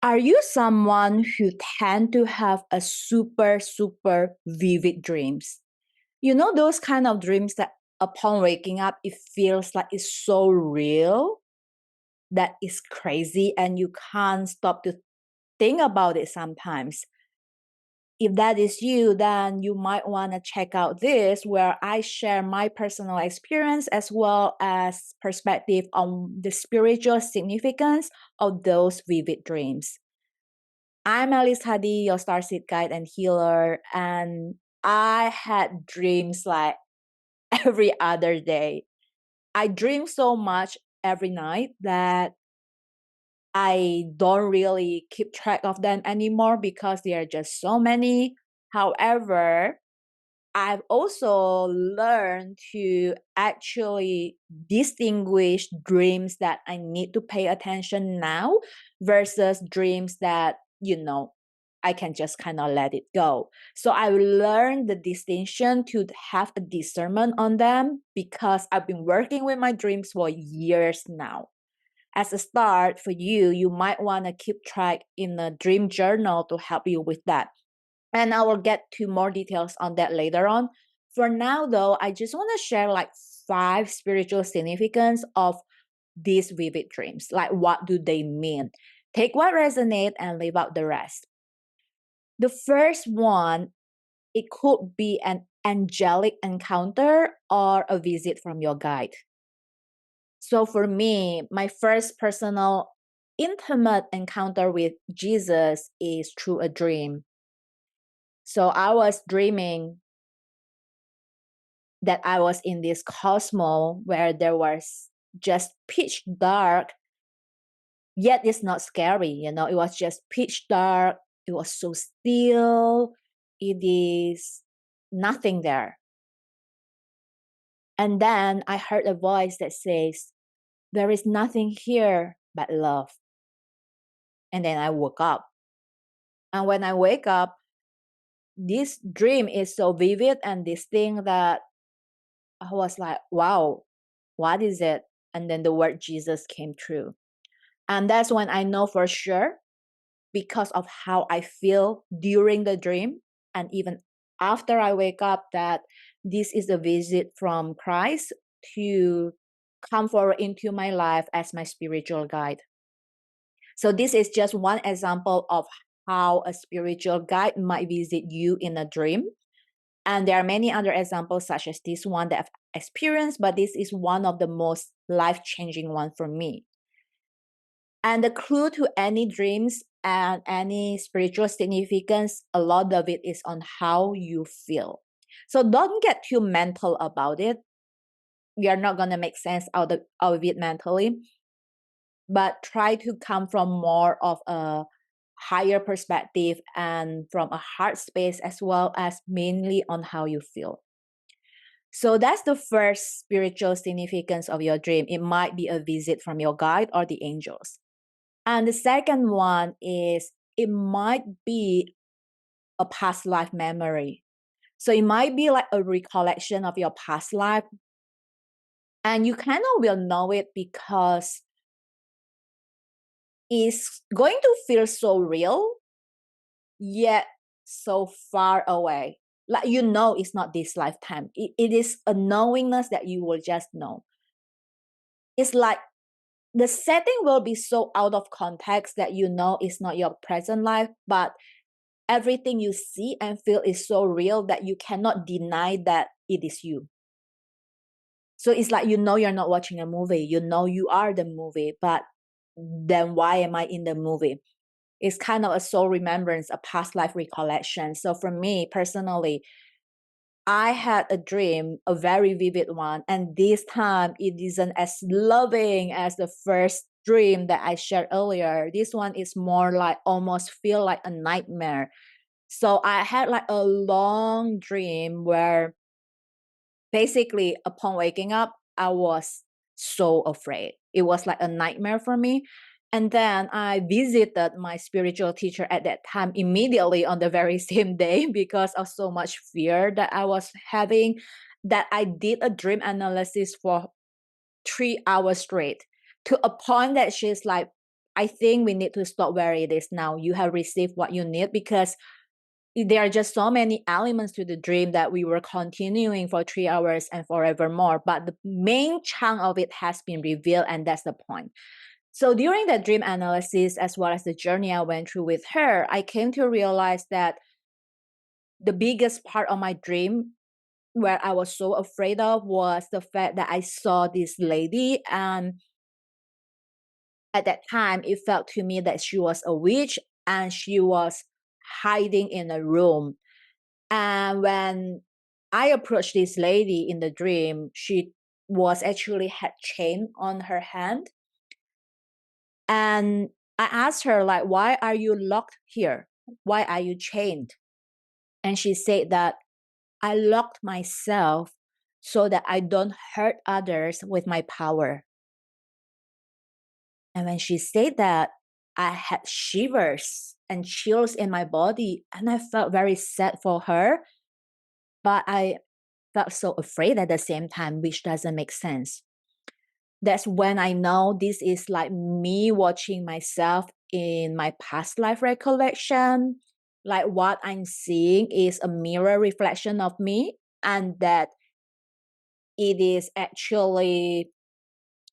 Are you someone who tend to have a super, super vivid dreams? You know, those kind of dreams that upon waking up, it feels like it's so real that it's crazy and you can't stop to think about it sometimes. If that is you, then you might want to check out this where I share my personal experience as well as perspective on the spiritual significance of those vivid dreams. I'm Alice Hadi, your starseed guide and healer, and I had dreams like every other day. I dream so much every night that I don't really keep track of them anymore because there are just so many. However, I've also learned to actually distinguish dreams that I need to pay attention now versus dreams that, I can just kind of let it go. So I learned the distinction to have a discernment on them because I've been working with my dreams for years now. As a start for you, you might want to keep track in a dream journal to help you with that. And I will get to more details on that later on. For now, though, I just want to share like 5 spiritual significance of these vivid dreams. Like, what do they mean? Take what resonate and leave out the rest. The first one, it could be an angelic encounter or a visit from your guide. So for me, my first personal intimate encounter with Jesus is through a dream. So I was dreaming that I was in this cosmos where there was just pitch dark, yet it's not scary, it was just pitch dark. It was so still. It is nothing there. And then I heard a voice that says, "There is nothing here but love." And then I woke up. And when I wake up, this dream is so vivid and distinct that I was like, wow, what is it? And then the word Jesus came true. And that's when I know for sure, because of how I feel during the dream and even after I wake up, that this is a visit from Christ to come forward into my life as my spiritual guide. So this is just one example of how a spiritual guide might visit you in a dream. And there are many other examples such as this one that I've experienced, but this is one of the most life-changing one for me. And the clue to any dreams and any spiritual significance, a lot of it is on how you feel. So don't get too mental about it. We are not going to make sense out of it mentally, but try to come from more of a higher perspective and from a heart space as well as mainly on how you feel. So that's the first spiritual significance of your dream. It might be a visit from your guide or the angels. And the second one is it might be a past life memory. So it might be like a recollection of your past life. And you kind of will know it because it's going to feel so real, yet so far away. Like it's not this lifetime. It is a knowingness that you will just know. It's like the setting will be so out of context that it's not your present life, but everything you see and feel is so real that you cannot deny that it is you. So it's like you're not watching a movie. You are the movie, but then why am I in the movie? It's kind of a soul remembrance, a past life recollection. So for me personally, I had a dream, a very vivid one, and this time it isn't as loving as the first dream that I shared earlier. This one is more like almost feel like a nightmare. So I had like a long dream where basically upon waking up, I was so afraid. It was like a nightmare for me. And then I visited my spiritual teacher at that time immediately on the very same day because of so much fear that I was having, that I did a dream analysis for 3 hours straight, to a point that she's like, I think we need to stop where it is now. You have received what you need, because there are just so many elements to the dream that we were continuing for 3 hours and forevermore. But the main chunk of it has been revealed, and that's the point. So during the dream analysis, as well as the journey I went through with her, I came to realize that the biggest part of my dream, where I was so afraid of, was the fact that I saw this lady, and at that time it felt to me that she was a witch and she was hiding in a room. And when I approached this lady in the dream, she was actually had chain on her hand. And I asked her, like, why are you locked here? Why are you chained? And she said that I locked myself so that I don't hurt others with my power. And when she said that, I had shivers and chills in my body, and I felt very sad for her, but I felt so afraid at the same time, which doesn't make sense. That's when I know this is like me watching myself in my past life recollection. Like what I'm seeing is a mirror reflection of me, and that it is actually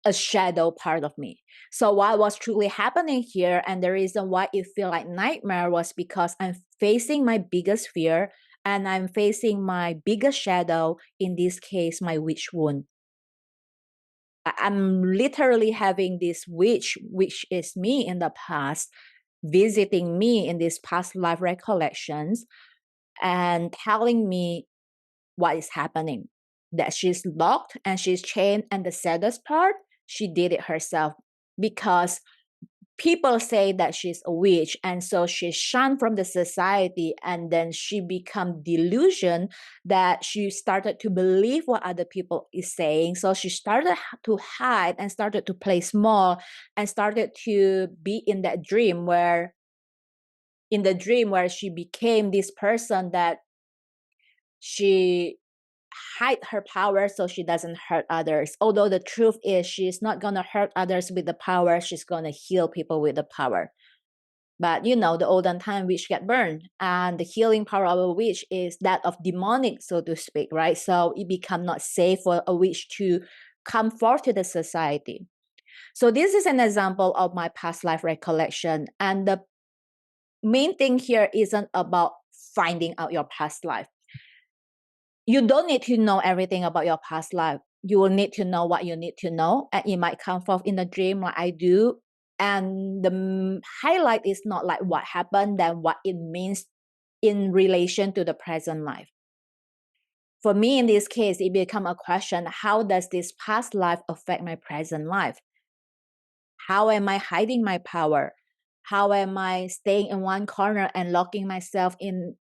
a shadow part of me. So what was truly happening here, and the reason why it felt like nightmare, was because I'm facing my biggest fear and I'm facing my biggest shadow, in this case, my witch wound. I'm literally having this witch, which is me in the past, visiting me in these past life recollections and telling me what is happening, that she's locked and she's chained. And the saddest part, she did it herself, because people say that she's a witch, and so she's shunned from the society, and then she become delusion that she started to believe what other people is saying. So she started to hide and started to play small and started to be in that dream where she became this person that she hide her power so she doesn't hurt others. Although the truth is she's not going to hurt others with the power, she's going to heal people with the power. But the olden time witch get burned, and the healing power of a witch is that of demonic, so to speak, right? So it become not safe for a witch to come forth to the society. So this is an example of my past life recollection. And the main thing here isn't about finding out your past life. You don't need to know everything about your past life. You will need to know what you need to know, and it might come forth in a dream like I do. And the highlight is not like what happened, then what it means in relation to the present life. For me, in this case, it become a question: how does this past life affect my present life? How am I hiding my power? How am I staying in one corner and locking myself in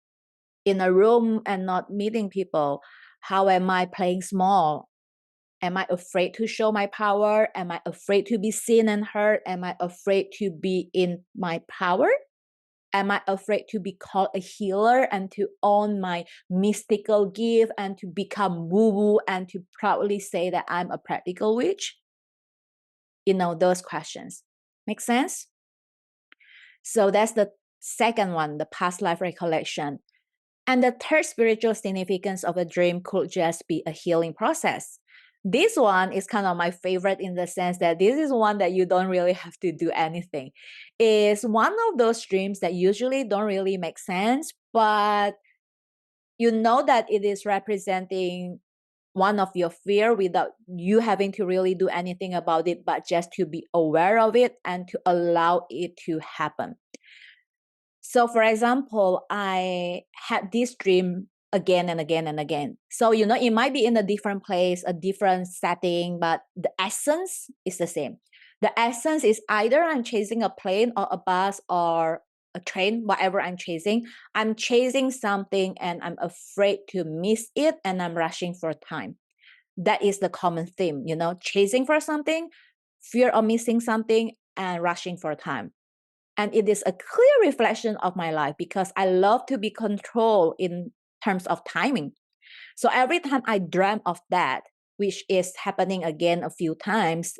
a room and not meeting people? How am I playing small? Am I afraid to show my power? Am I afraid to be seen and heard? Am I afraid to be in my power? Am I afraid to be called a healer and to own my mystical gift and to become woo-woo and to proudly say that I'm a practical witch? Those questions. Make sense? So that's the second one, the past life recollection. And the third spiritual significance of a dream could just be a healing process. This one is kind of my favorite in the sense that this is one that you don't really have to do anything. It's one of those dreams that usually don't really make sense, but you know that it is representing one of your fear without you having to really do anything about it, but just to be aware of it and to allow it to happen. So for example, I had this dream again and again and again. So, it might be in a different place, a different setting, but the essence is the same. The essence is either I'm chasing a plane or a bus or a train, whatever I'm chasing. I'm chasing something and I'm afraid to miss it and I'm rushing for time. That is the common theme, chasing for something, fear of missing something, and rushing for time. And it is a clear reflection of my life because I love to be controlled in terms of timing. So every time I dream of that, which is happening again a few times,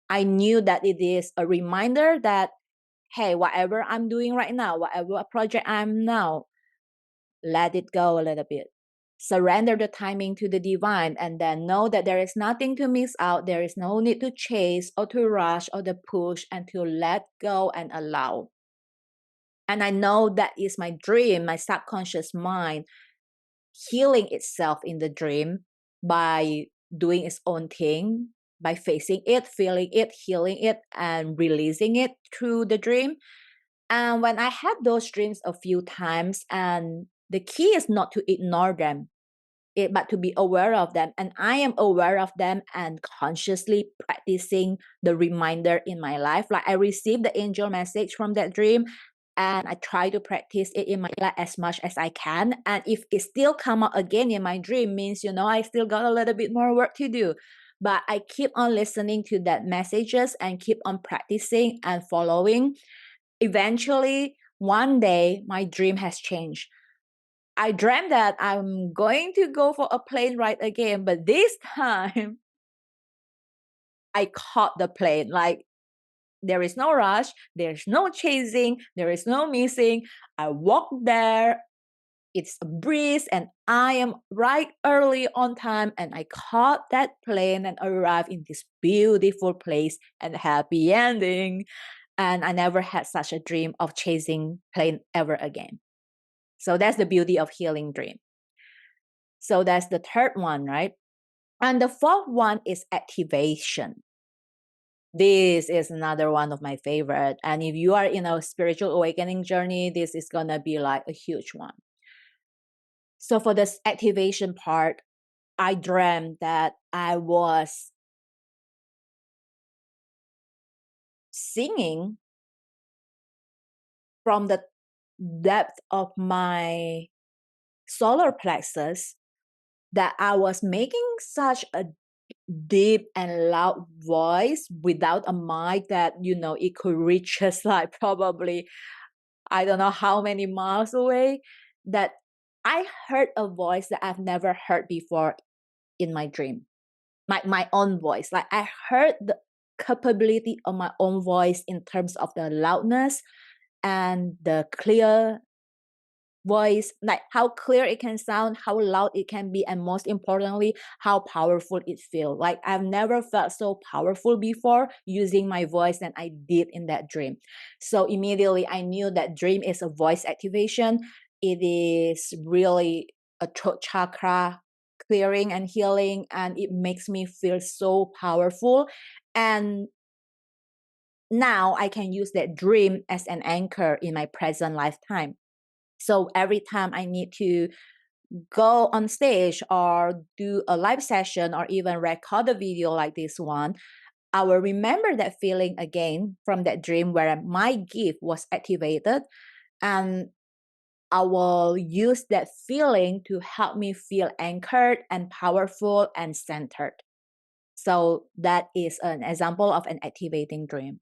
I knew that it is a reminder that hey, whatever I'm doing right now, whatever project I'm now, let it go a little bit. Surrender the timing to the divine, and then know that there is nothing to miss out. There is no need to chase or to rush or to push, and to let go and allow. And I know that is my dream, my subconscious mind healing itself in the dream by doing its own thing, by facing it, feeling it, healing it, and releasing it through the dream. And when I had those dreams a few times, and the key is not to ignore them, but to be aware of them. And I am aware of them and consciously practicing the reminder in my life. Like I received the angel message from that dream, and I try to practice it in my life as much as I can. And if it still come out again in my dream, means, I still got a little bit more work to do. But I keep on listening to that messages and keep on practicing and following. Eventually, one day, my dream has changed. I dreamt that I'm going to go for a plane ride again, but this time I caught the plane. Like there is no rush, there's no chasing, there is no missing. I walk there, it's a breeze, and I am right early on time, and I caught that plane and arrived in this beautiful place and happy ending. And I never had such a dream of chasing plane ever again. So that's the beauty of healing dream. So that's the third one, right? And the fourth one is activation. This is another one of my favorite. And if you are in a spiritual awakening journey, this is going to be like a huge one. So for this activation part, I dreamt that I was singing from the depth of my solar plexus, that I was making such a deep and loud voice without a mic that, it could reach us like probably, I don't know how many miles away, that I heard a voice that I've never heard before in my dream. My own voice. Like I heard the capability of my own voice in terms of the loudness and the clear voice, like how clear it can sound, how loud it can be, and most importantly, how powerful it feels. Like I've never felt so powerful before using my voice than I did in that dream. So immediately I knew that dream is a voice activation. It is really a throat chakra clearing and healing, and it makes me feel so powerful. And now I can use that dream as an anchor in my present lifetime. So every time I need to go on stage or do a live session or even record a video like this one, I will remember that feeling again from that dream where my gift was activated, and I will use that feeling to help me feel anchored and powerful and centered. So that is an example of an activating dream.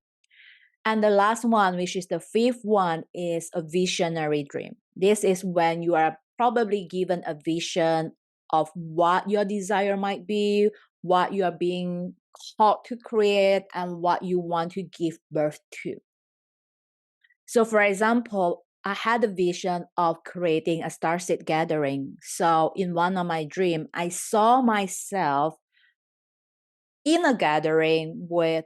And the last one, which is the fifth one, is a visionary dream. This is when you are probably given a vision of what your desire might be, what you are being called to create, and what you want to give birth to. So, for example, I had a vision of creating a starseed gathering. So, in one of my dreams, I saw myself in a gathering with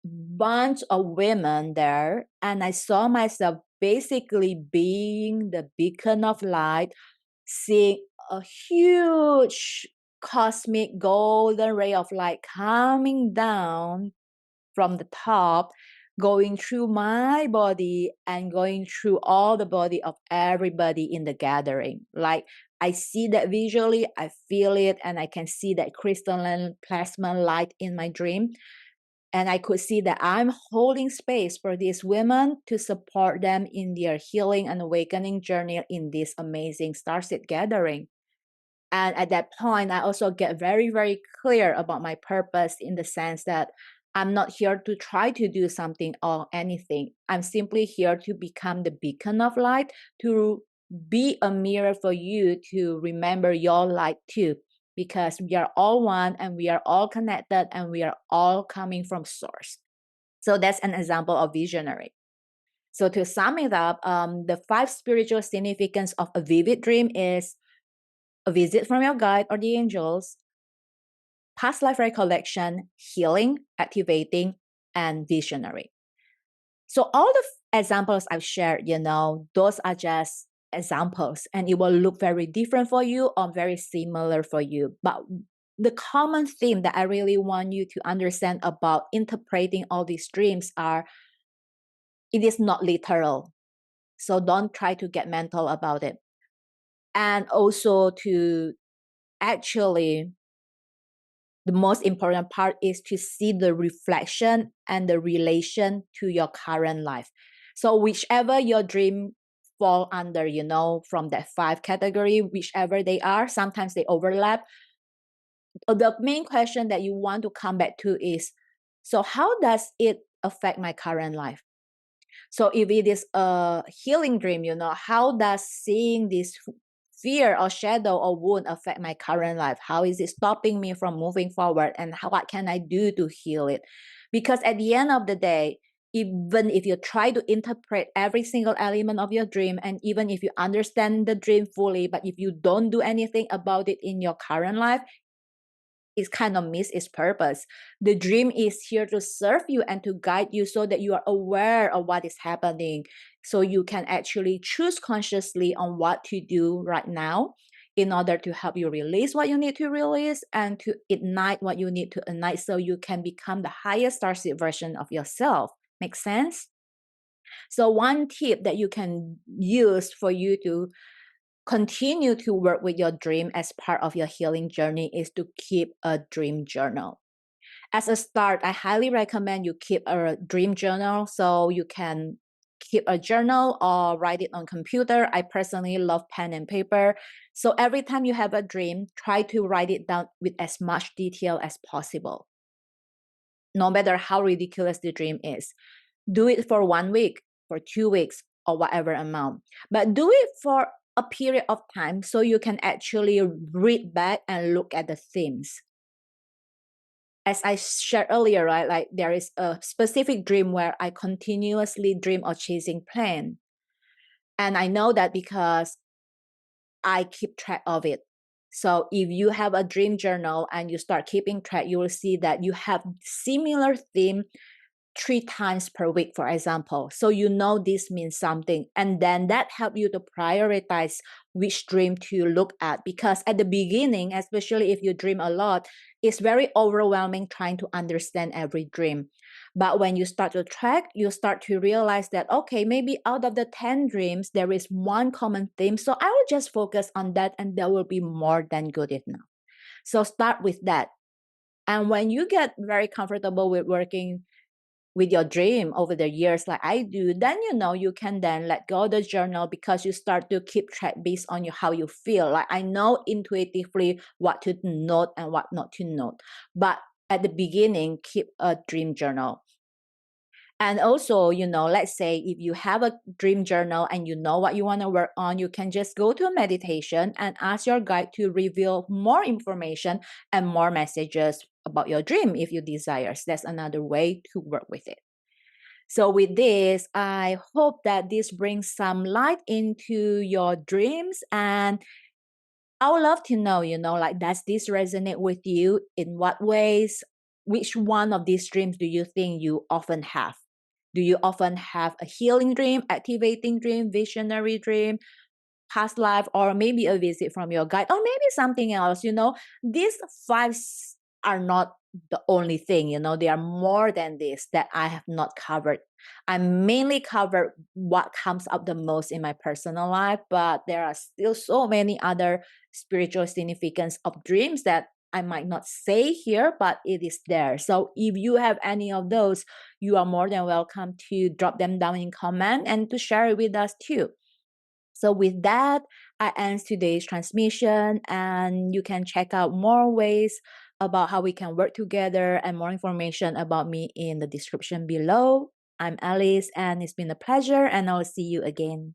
bunch of women there, and I saw myself basically being the beacon of light, seeing a huge cosmic golden ray of light coming down from the top, going through my body and going through all the body of everybody in the gathering. Like I see that visually, I feel it, and I can see that crystalline plasma light in my dream. And I could see that I'm holding space for these women to support them in their healing and awakening journey in this amazing starseed gathering. And at that point, I also get very, very clear about my purpose, in the sense that I'm not here to try to do something or anything. I'm simply here to become the beacon of light, to be a mirror for you to remember your light too, because we are all one and we are all connected and we are all coming from source. So that's an example of visionary. So to sum it up, the 5 spiritual significance of a vivid dream is a visit from your guide or the angels, past life recollection, healing, activating, and visionary. So all the examples I've shared, those are just examples, and it will look very different for you or very similar for you. But the common theme that I really want you to understand about interpreting all these dreams are it is not literal. So don't try to get mental about it. And also to actually, the most important part is to see the reflection and the relation to your current life. So whichever your dream fall under, from that 5 category, whichever they are, sometimes they overlap. The main question that you want to come back to is, so how does it affect my current life? So if it is a healing dream, how does seeing this fear or shadow or wound affect my current life? How is it stopping me from moving forward? And what can I do to heal it? Because at the end of the day, even if you try to interpret every single element of your dream, and even if you understand the dream fully, but if you don't do anything about it in your current life, it's kind of miss its purpose. The dream is here to serve you and to guide you so that you are aware of what is happening. So you can actually choose consciously on what to do right now in order to help you release what you need to release and to ignite what you need to ignite so you can become the highest starseed version of yourself. Make sense? So one tip that you can use for you to continue to work with your dream as part of your healing journey is to keep a dream journal. As a start, I highly recommend you keep a dream journal so you can keep a journal or write it on computer. I personally love pen and paper. So every time you have a dream, try to write it down with as much detail as possible. No matter how ridiculous the dream is. Do it for 1 week, for 2 weeks, or whatever amount. But do it for a period of time so you can actually read back and look at the themes. As I shared earlier, right, like there is a specific dream where I continuously dream of chasing plane. And I know that because I keep track of it. So if you have a dream journal and you start keeping track, you will see that you have similar theme 3 times per week, for example. So this means something. And then that helps you to prioritize which dream to look at. Because at the beginning, especially if you dream a lot, it's very overwhelming trying to understand every dream. But when you start to track, you start to realize that, okay, maybe out of the 10 dreams, there is one common theme. So I will just focus on that and that will be more than good enough. So start with that. And when you get very comfortable with working with your dream over the years like I do, then you can then let go of the journal because you start to keep track based on how you feel. Like I know intuitively what to note and what not to note. But at the beginning, keep a dream journal. And also, let's say if you have a dream journal and you know what you want to work on, you can just go to a meditation and ask your guide to reveal more information and more messages about your dream if you desire. So that's another way to work with it. So with this, I hope that this brings some light into your dreams, and I would love to know, like, does this resonate with you? In what ways? Which one of these dreams do you think you often have? Do you often have a healing dream, activating dream, visionary dream, past life, or maybe a visit from your guide, or maybe something else? These 5 are not the only thing, there are more than this that I have not covered. I mainly covered what comes up the most in my personal life, but there are still so many other spiritual significance of dreams that I might not say here, but it is there. So if you have any of those, you are more than welcome to drop them down in comment and to share it with us too. So with that, I end today's transmission, and you can check out more ways about how we can work together and more information about me in the description below. I'm Alice, and it's been a pleasure, and I'll see you again.